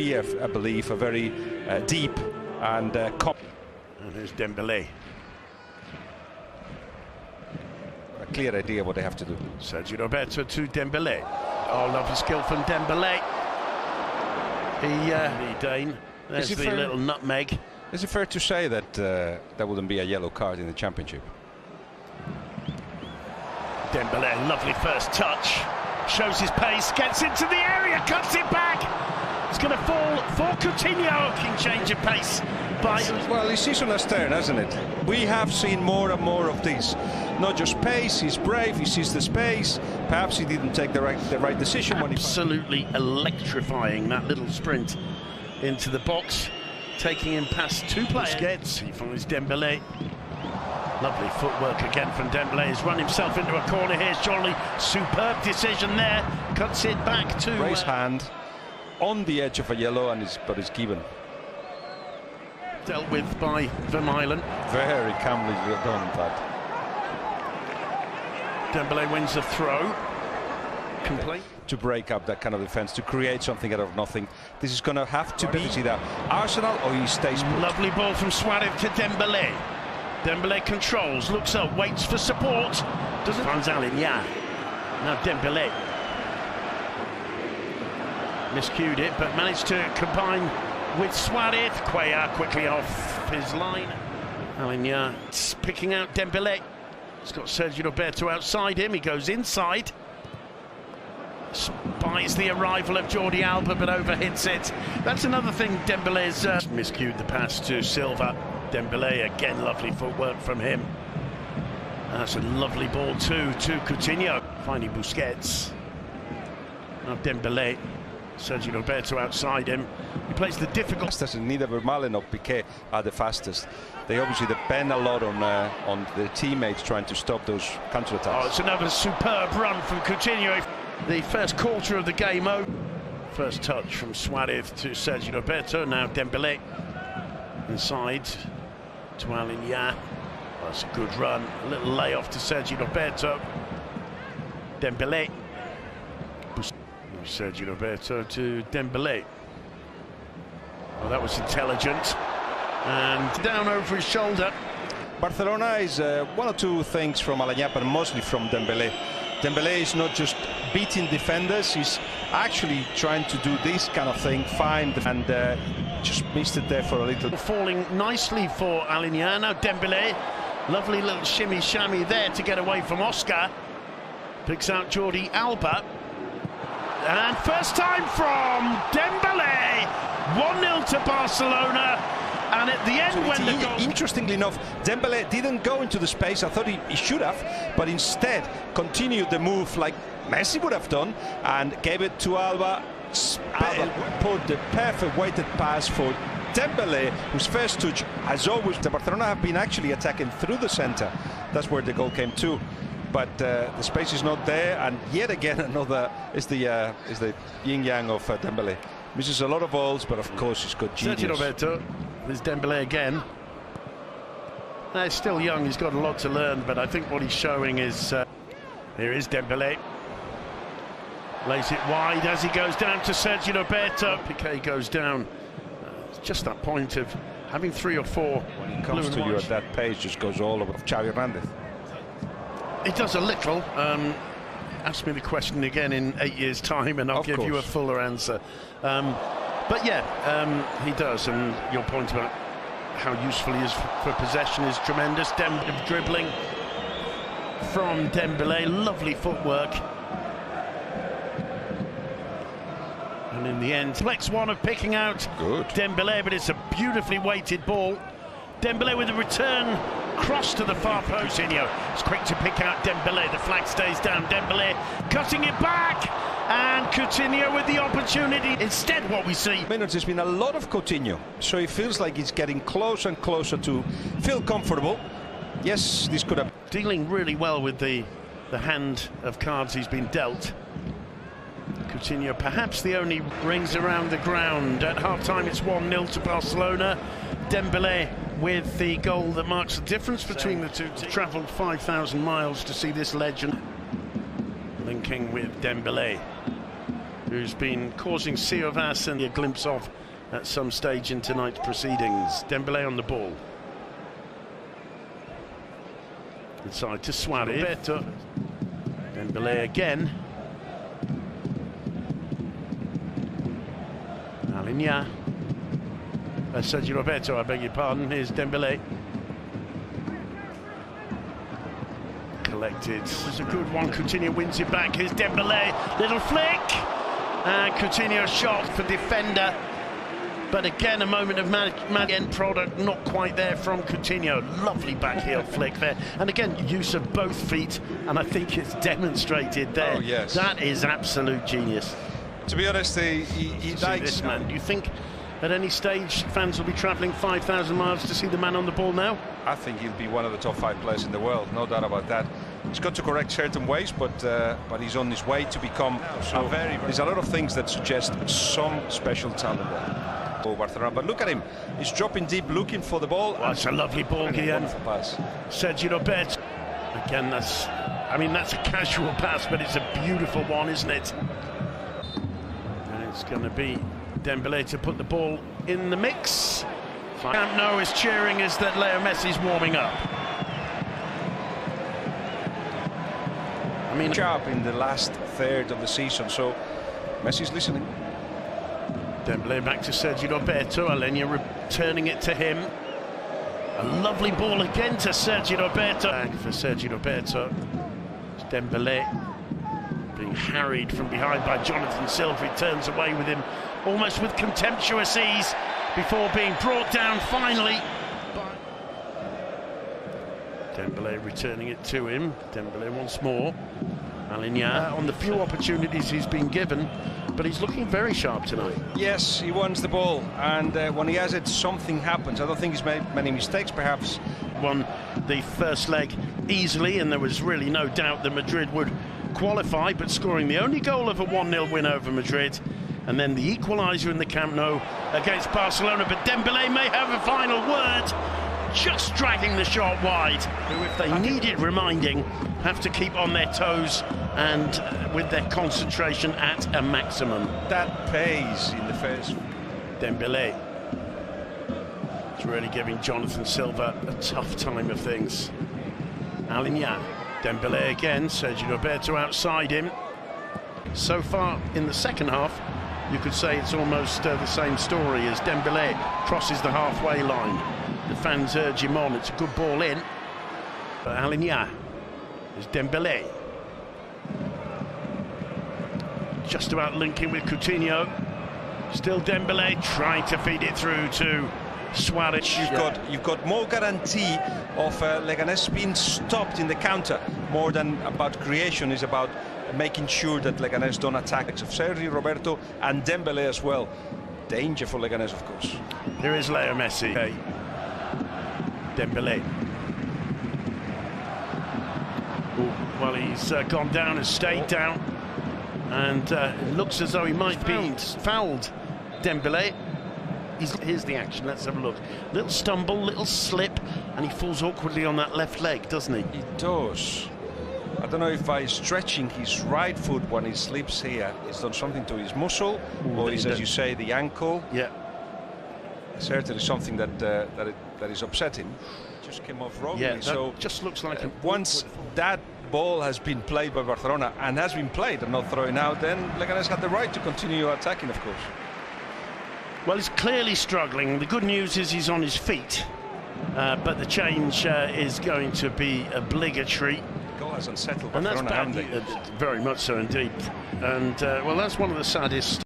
I believe, a very deep and And there's Dembélé. a clear idea what they have to do. Sergio Roberto to Dembélé. Oh, lovely skill from Dembélé. The Dane. There's the little nutmeg. Is it fair to say that that wouldn't be a yellow card in the championship? Dembélé, lovely first touch. Shows his pace, gets into the area, cuts it back. It's going to fall for Coutinho. King change of pace. Well, his season has turned, hasn't it? We have seen more and more of this. Not just pace, he's brave, he sees the space. Perhaps he didn't take the right decision. Absolutely electrifying, that little sprint into the box, taking him past two players. He finds Dembélé. Lovely footwork again from Dembélé. He's run himself into a corner here. Surely superb decision there. Cuts it back to raise hand on the edge of a yellow, but it's given. Dealt with by Vermaelen. Very calmly done that. Dembélé wins the throw. Complete. To break up that kind of defense, to create something out of nothing. This is going to have to be either Arsenal or he stays put. Lovely ball from Suarez to Dembélé. Dembélé controls, looks up, waits for support. Doesn't finds Aligna. Now Dembélé miscued it, but managed to combine with Suarez. Cuellar quickly off his line. Aligna picking out Dembélé. He's got Sergio Roberto outside him. He goes inside. Spies the arrival of Jordi Alba, but overhits it. That's another thing Dembélé's miscued the pass to Silva. Dembélé again, lovely footwork from him. That's a lovely ball too to Coutinho. Finding Busquets. Now Dembélé. Sergio Roberto outside him. He plays the difficult. Neither Vermaelen nor Piqué are the fastest. They obviously depend a lot on their teammates trying to stop those counter-attacks. Oh, it's another superb run from Coutinho. The first quarter of the game over. First touch from Suarez to Sergio Roberto. Now Dembélé inside to Aligna. That's a good run. A little layoff to Sergio Roberto. Dembélé. Sergio Roberto to Dembélé. Well, that was intelligent. And down over his shoulder. Barcelona is one or two things from Aligna, but mostly from Dembélé. Dembélé is not just beating defenders, he's actually trying to do this kind of thing, and just missed it there for a little. Falling nicely for Aligna. Now Dembélé, lovely little shimmy-shammy there to get away from Oscar. Picks out Jordi Alba. And first time from Dembélé, 1-0 to Barcelona. And at the end, when the goal... Interestingly enough, Dembélé didn't go into the space. I thought he should have, but instead continued the move like Messi would have done and gave it to Alba. Alba put the perfect weighted pass for Dembélé, whose first touch, as always, the Barcelona have been actually attacking through the center. That's where the goal came to. But the space is not there, and yet again another is the yin-yang of Dembélé. Misses a lot of balls, but of course he's got genius. Sergio Roberto, there's Dembélé again. He's still young, he's got a lot to learn, but I think what he's showing is... here is Dembélé. Lays it wide as he goes down to Sergio Roberto. Piqué goes down. It's just that point of having 3 or 4. When he comes to you at that pace, just goes all over Xavi Hernandez. It does a little. Ask me the question again in 8 years' time and I'll give you a fuller answer. But yeah, he does, and your point about how useful he is for possession is tremendous. Dribbling from Dembélé, lovely footwork. And in the end, flex one of picking out Dembélé, but it's a beautifully weighted ball. Dembélé with a return cross to the far post. It's quick to pick out Dembélé. The flag stays down. Dembélé cutting it back, and Coutinho with the opportunity. Instead, what we see minutes, there's been a lot of Coutinho, so he feels like he's getting closer and closer to feel comfortable. Yes, this could have dealing really well with the hand of cards he's been dealt. Coutinho perhaps the only rings around the ground. At half-time it's 1-0 to Barcelona. Dembélé with the goal that marks the difference between the two. Travelled 5,000 miles to see this legend. Linking with Dembélé. who's been causing Siovas and a glimpse of at some stage in tonight's proceedings. Dembélé on the ball. Inside to Suarez. Roberto. Dembélé again. Alinea. Sergio Roberto, I beg your pardon. Here's Dembélé. Collected. It's a good one. Coutinho wins it back. Here's Dembélé. Little flick. And Coutinho's shot for defender. But again, a moment of end product, not quite there from Coutinho. Lovely backheel flick there. And again, use of both feet, and I think it's demonstrated there. Oh, yes. That is absolute genius. To be honest, he likes this man. Do you think at any stage fans will be travelling 5,000 miles to see the man on the ball now? I think he'll be one of the top 5 players in the world, no doubt about that. He's got to correct certain ways, but he's on his way to become there's a lot of things that suggest some special talent there. Barcelona, but look at him, he's dropping deep looking for the ball. Oh, it's a lovely ball, Guillaume. Sergio Roberto. Again, that's a casual pass, but it's a beautiful one, isn't it? And it's going to be Dembélé to put the ball in the mix. Camp Nou is cheering as that Leo Messi's warming up. Sharp in the last third of the season, so Messi's listening. Dembélé back to Sergio Roberto. Alinea returning it to him. A lovely ball again to Sergio Roberto. Back for Sergio Roberto. It's Dembélé being harried from behind by Jonathan Silva. He turns away with him almost with contemptuous ease before being brought down finally. Dembélé returning it to him. Dembélé once more. Alinea on the few opportunities he's been given, but he's looking very sharp tonight. Yes, he wants the ball, and when he has it, something happens. I don't think he's made many mistakes, perhaps. Won the first leg easily, and there was really no doubt that Madrid would qualify, but scoring the only goal of a 1-0 win over Madrid, and then the equaliser in the Camp Nou against Barcelona. But Dembélé may have a final word, just dragging the shot wide, who, if they needed reminding, have to keep on their toes and with their concentration at a maximum. That pays in the first. Dembélé. It's really giving Jonathan Silva a tough time of things. Alinea. Dembélé again. Sergio Roberto outside him. So far in the second half, you could say it's almost the same story as Dembélé crosses the halfway line. The fans urge him on. It's a good ball in. But Alinea is Dembélé. Just about linking with Coutinho. Still Dembélé trying to feed it through to Suarez. You've got more guarantee of Leganés being stopped in the counter more than about creation. Is about making sure that Leganés don't attack. Of Sergio Roberto and Dembélé as well. Danger for Leganés, of course. Here is Leo Messi. Okay. Dembélé. Well, he's gone down and stayed down, and it looks as though he might be fouled. Dembélé. Here's the action. Let's have a look. Little stumble, little slip, and he falls awkwardly on that left leg, doesn't he? He does. I don't know if by stretching his right foot when he slips here, it's done something to his muscle, or is, as you say, the ankle. Yeah. Certainly something that is upsetting. Just came off wrongly. Yeah, that so just looks like once that ball has been played by Barcelona and has been played and not thrown out, then Leganés had the right to continue attacking, of course. Well, he's clearly struggling. The good news is he's on his feet, but the change is going to be obligatory. The goal has unsettled and Barcelona, that's bad, very much so indeed. And well, that's one of the saddest